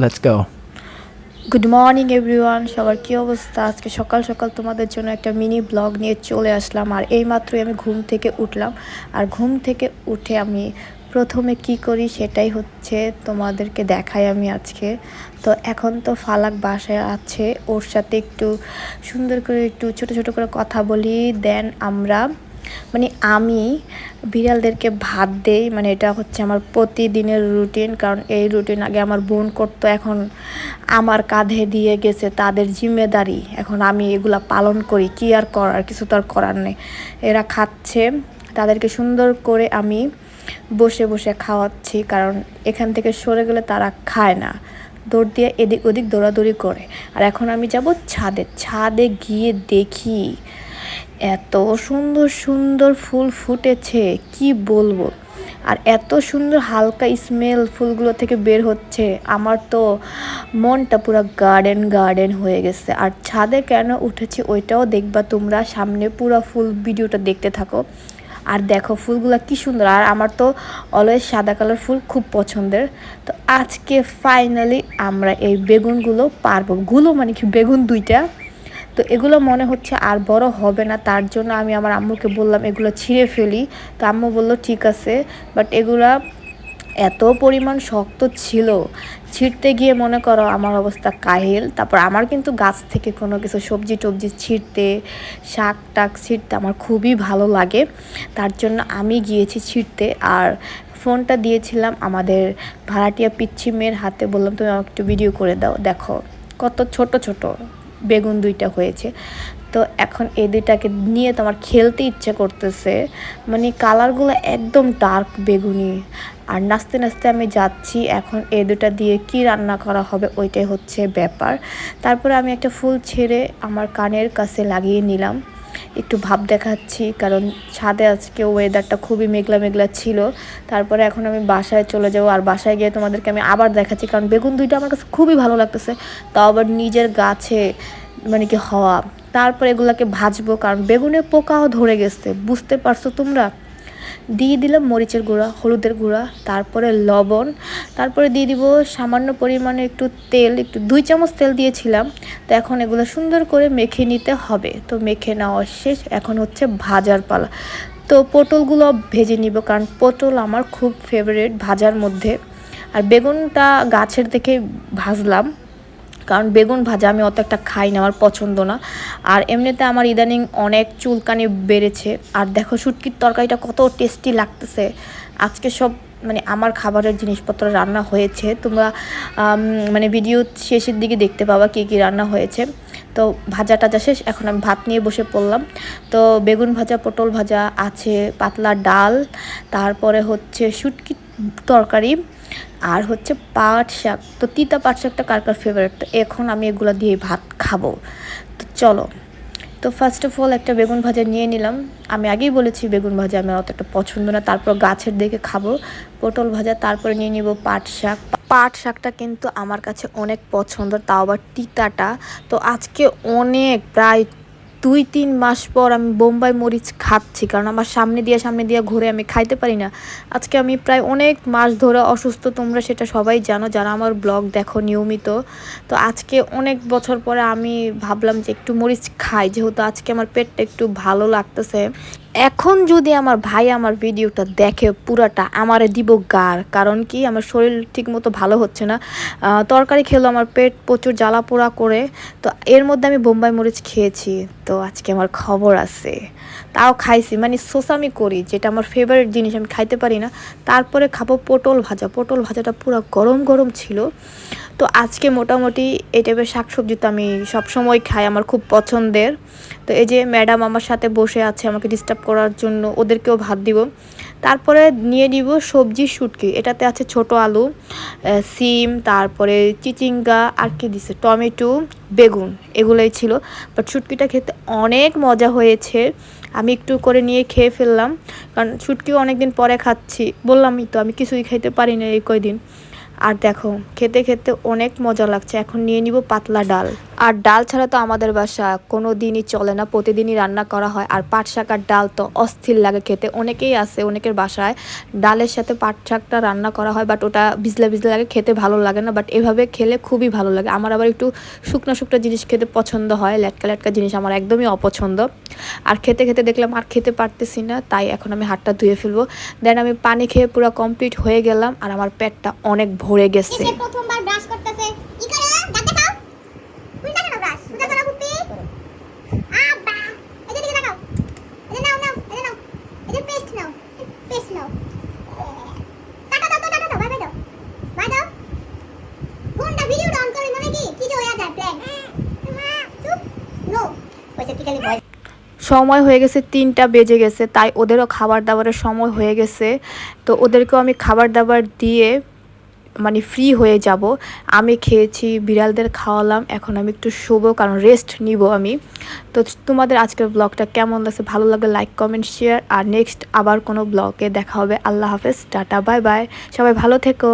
Let's go. Good morning everyone, সবার কী অবস্থা? আজকে সকাল সকাল তোমাদের জন্য একটা মিনি ব্লগ নিয়ে চলে আসলাম। আর এইমাত্রই আমি ঘুম থেকে উঠলাম। আর ঘুম থেকে উঠে আমি প্রথমে কি করি সেটাই হচ্ছে তোমাদেরকে দেখাই আমি আজকে। তো এখন তো ফালাক বাসায় আছে, ওর সাথে একটু সুন্দর করে একটু ছোট ছোট করে কথা বলি। দেন আমি বিড়ালদেরকে ভাত দেই, মানে এটা হচ্ছে আমার প্রতিদিনের রুটিন। কারণ এই রুটিন আগে আমার বোন করতো, এখন আমার কাঁধে দিয়ে গেছে তাদের জিম্মেদারি। এখন আমি এগুলা পালন করি, কি আর করার, কিছু তো আর করার নেই। এরা খাচ্ছে, তাদেরকে সুন্দর করে আমি বসে বসে খাওয়াচ্ছি, কারণ এখান থেকে সরে গেলে তারা খায় না, দৌড় দিয়ে এদিক ওদিক দৌড়াদৌড়ি করে। আর এখন আমি যাব ছাদে গিয়ে দেখি এত সুন্দর সুন্দর ফুল ফুটেছে, কি বলবো। আর এত সুন্দর হালকা স্মেল ফুলগুলো থেকে বের হচ্ছে, আমার তো মনটা পুরো গার্ডেন গার্ডেন হয়ে গেছে। আর ছাদে কেন উঠেছি ওইটাও দেখবা তোমরা, সামনে পুরো ফুল ভিডিওটা দেখতে থাকো। আর দেখো ফুলগুলো কি সুন্দর। আর আমার তো অলওয়েজ সাদা কালার ফুল খুব পছন্দের। তো আজকে ফাইনালি আমরা এই বেগুনগুলো পারবো, মানে কি বেগুন দুইটা। তো এগুলো মনে হচ্ছে আর বড় হবে না, তার জন্য আমি আমার আম্মুকে বললাম এগুলো ছিঁড়ে ফেলি। তো আম্মু বলল ঠিক আছে, বাট এগুলা এত পরিমাণ শক্ত ছিল, ছিঁড়তে গিয়ে মনে করো আমার অবস্থা কাহিল। তারপর আমার কিন্তু গাছ থেকে কোনো কিছু সবজি টবজি ছিঁড়তে, শাক টাক ছিঁড়তে আমার খুবই ভালো লাগে, তার জন্য আমি গিয়েছি ছিঁড়তে। আর ফোনটা দিয়েছিলাম আমাদের ভাড়াটিয়া পিচ্ছি মেয়ের হাতে, বললাম তুমি আমাকে একটু ভিডিও করে দাও, দেখো কত ছোট ছোট বেগুন দুইটা হয়েছে। তো এখন এই দুইটাকে নিয়ে তো আমার খেলতে ইচ্ছে করতেছে, মানে কালারগুলো একদম ডার্ক বেগুনি। আর নাচতে নাচতে আমি যাচ্ছি, এখন এই দুটা দিয়ে কি রান্না করা হবে ওইটাই হচ্ছে ব্যাপার। তারপরে আমি একটা ফুল ছেড়ে আমার কানের কাছে লাগিয়ে নিলাম, একটু ভাব দেখাচ্ছি, কারণ ছাদে আজকে ওয়েদারটা খুবই মেঘলা মেঘলা ছিল। তারপরে এখন আমি বাসায় চলে যাবো, আর বাসায় গিয়ে তোমাদেরকে আমি আবার দেখাচ্ছি, কারণ বেগুন দুইটা আমার কাছে খুবই ভালো লাগতেছে, তাও আবার নিজের গাছে মানে কি হওয়া। তারপরে এগুলাকে ভাজবো, কারণ বেগুনের পোকাও ধরে গেছে, বুঝতে পারছো তোমরা। দিয়ে দিলাম মরিচের গুঁড়া, হলুদের গুঁড়া, তারপরে লবণ, তারপরে দিয়ে দিব সামান্য পরিমাণে একটু তেল, একটু 2 চামচ তেল দিয়েছিলাম। তো এখন এগুলো সুন্দর করে মেখে নিতে হবে। তো মেখে নেওয়া শেষ, এখন হচ্ছে ভাজার পালা। তো পটলগুলো ভেজে নিব, কারণ পটল আমার খুব ফেভারিট ভাজার মধ্যে। আর বেগুনটা গাছের থেকে ভাজলাম, কারণ বেগুন ভাজা আমি অত একটা খাই না, আমার পছন্দ না। আর এমনিতে আমার ইদানিং অনেক চুলকানি বেড়েছে। আর দেখো শুটকির তরকারিটা কত টেস্টি লাগতেছে। আজকে সব মানে আমার খাবারের জিনিসপত্র রান্না হয়েছে, তোমরা মানে ভিডিও শেষের দিকে দেখতে পাবা কী কী রান্না হয়েছে। তো ভাজা টাজা শেষ, এখন আমি ভাত নিয়ে বসে পড়লাম। তো বেগুন ভাজা, পটল ভাজা আছে, পাতলা ডাল, তারপরে হচ্ছে শুটকির তরকারি, আর হচ্ছে পাট শাক। তো তিতা পাট শাকটা কার কার ফেভারিট, তো এখন আমি এগুলো দিয়ে ভাত খাবো। তো চলো, তো ফার্স্ট অফ অল একটা বেগুন ভাজা নিয়ে নিলাম। আমি আগেই বলেছি বেগুন ভাজা আমার অতটা পছন্দ না, তারপর গাছের দিকে খাবো পটল ভাজা, তারপরে নিয়ে নিব পাট শাক। পাট শাকটা কিন্তু আমার কাছে অনেক পছন্দ, তাও আবার তিতাটা। তো আজকে অনেক প্রায় 2-3 মাস পর আমি বোম্বাই মরিচ খাচ্ছি, কারণ আমার সামনে দিয়ে ঘুরে আমি খাইতে পারি না। আজকে আমি প্রায় অনেক মাস ধরে অসুস্থ, তোমরা সেটা সবাই জানো যারা আমার ব্লগ দেখো নিয়মিত। তো আজকে অনেক বছর পরে আমি ভাবলাম যে একটু মরিচ খাই, যেহেতু আজকে আমার পেটটা একটু ভালো লাগতেছে। এখন যদি আমার ভাই আমার ভিডিওটা দেখে পুরাটা আমারে দিব গার, কারণ কি আমার শরীর ঠিক মতো ভালো হচ্ছে না। তরকারি খেলো আমার পেট প্রচুর জ্বালা পোড়া করে। তো এর মধ্যে আমি বোম্বাই মরিচ খেয়েছি, তো আজকে আমার খবর আছে। তাও খাইছি, মানে সোসামি করি, যেটা আমার ফেভারিট জিনিস আমি খাইতে পারি না। তারপরে খাবো পটল ভাজা, পটল ভাজাটা পুরো গরম গরম ছিল। তো আজকে মোটামুটি এই টাইপের শাকসবজি তো আমি সবসময় খাই, আমার খুব পছন্দের। তো এই যে ম্যাডাম আমার সাথে বসে আছে আমাকে ডিস্টার্ব করার জন্য, ওদেরকেও ভাত দিব। তারপরে নিয়ে নিব সবজি শুটকি, এটাতে আছে ছোট আলু, সিম, তারপরে চিচিঙ্গা, আর কি দিছে, টমেটো, বেগুন, এগুলোই ছিল। বাট শুটকিটা খেতে অনেক মজা হয়েছে, আমি একটু করে নিয়ে খেয়ে ফেললাম, কারণ শুটকিও অনেকদিন পরে খাচ্ছি, বললামই তো আমি কিছুই খাইতে পারি না এই কয়দিন। আর দেখো খেতে খেতে অনেক মজা লাগছে। এখন নিয়ে নিব পাতলা ডাল। আর ডাল ছাড়া তো আমাদের বাসা কোনো দিনই চলে না, প্রতিদিনই রান্না করা হয়। আর পাট শাক আর ডাল তো অস্থির লাগে খেতে। অনেকেই আছে, অনেকের বাসায় ডালের সাথে পাট শাকটা রান্না করা হয়, বাট ওটা ভিজলা ভিজলা লাগে, খেতে ভালো লাগে না। বাট এভাবে খেলে খুবই ভালো লাগে। আমার আবার একটু শুকনো শুকনো জিনিস খেতে পছন্দ হয়, লেটকা লেটকা জিনিস আমার একদমই অপছন্দ। আর খেতে খেতে দেখলাম আর খেতে পারতেছি না, তাই এখন আমি হাতটা ধুয়ে ফেলবো। দেন আমি পানি খেয়ে পুরো কমপ্লিট হয়ে গেলাম, আর আমার পেটটা অনেক ভরে গেছে। প্রথমবার ব্রাশ করতেছে কি করে দাঁতে খাও তুই জানো না ব্রাশ বুঝা ধরা কুপি আব্বা এই যে দিকে লাগাও এই যে নাও নাও এই যে নাও এই যে পেস্ট নাও টাটা দাও টাটা দাও বাই বাই দাও ফোনটা ভিডিও অন করে মনে কি যে হয়ে যায় প্ল্যান চুপ নো পজিটিক্যালি ভয়েস। সময় হয়ে গেছে, 3টা বেজে গেছে, তাই ওদেরও খাবার দাবারের সময় হয়ে গেছে। তো ওদেরকেও আমি খাবার দাবার দিয়ে মানে ফ্রি হয়ে যাব। আমি খেয়েছি, বিড়ালদের খাওয়ালাম, এখন আমি একটু শোবো, কারণ রেস্ট নিব আমি। তো তোমাদের আজকের ব্লগটা কেমন লাগছে, ভালো লাগলে লাইক কমেন্ট শেয়ার, আর নেক্সট আবার কোনো ব্লগে দেখা হবে। আল্লাহ হাফেজ, টাটা বাই বাই, সবাই ভালো থেকো।